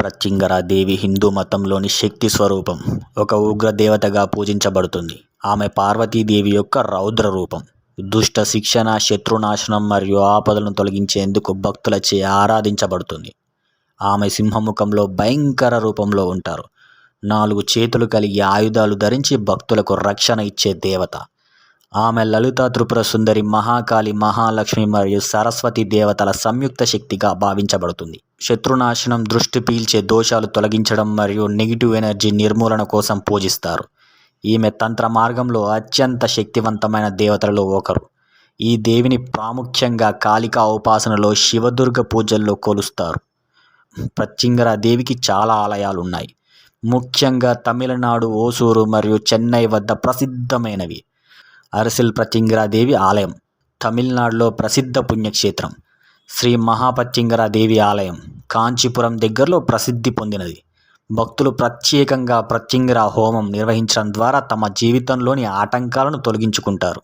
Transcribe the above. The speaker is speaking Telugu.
ప్రత్యంగరాదేవి హిందూ మతంలోని శక్తి స్వరూపం. ఒక ఉగ్ర దేవతగా పూజించబడుతుంది. ఆమె పార్వతీదేవి యొక్క రౌద్ర రూపం. దుష్ట శిక్షణ, శత్రునాశనం మరియు ఆపదలను తొలగించేందుకు భక్తులచే ఆరాధించబడుతుంది. ఆమె సింహముఖంలో భయంకర రూపంలో ఉంటారు. 4 చేతులు కలిగి ఆయుధాలు ధరించి భక్తులకు రక్షణ ఇచ్చే దేవత. ఆమె లలిత, త్రిపుర సుందరి, మహాకాళి, మహాలక్ష్మి మరియు సరస్వతి దేవతల సంయుక్త శక్తిగా భావించబడుతుంది. శత్రునాశనం, దృష్టి పీల్చే దోషాలు తొలగించడం మరియు నెగిటివ్ ఎనర్జీ నిర్మూలన కోసం పూజిస్తారు. ఈమె తంత్ర మార్గంలో అత్యంత శక్తివంతమైన దేవతలలో ఒకరు. ఈ దేవిని ప్రాముఖ్యంగా కాళికా ఉపాసనలో, శివదుర్గ పూజల్లో కొలుస్తారు. ప్రత్యంగరా దేవికి చాలా ఆలయాలు ఉన్నాయి. ముఖ్యంగా తమిళనాడు, ఓసూరు మరియు చెన్నై వద్ద ప్రసిద్ధమైనవి. అరిసిల్ ప్రత్యంగరాదేవి ఆలయం తమిళనాడులో ప్రసిద్ధ పుణ్యక్షేత్రం. శ్రీ మహాప్రత్యంగరాదేవి ఆలయం కాంచీపురం దగ్గరలో ప్రసిద్ధి పొందినది. భక్తులు ప్రత్యేకంగా ప్రత్యంగర హోమం నిర్వహించడం ద్వారా తమ జీవితంలోని ఆటంకాలను తొలగించుకుంటారు.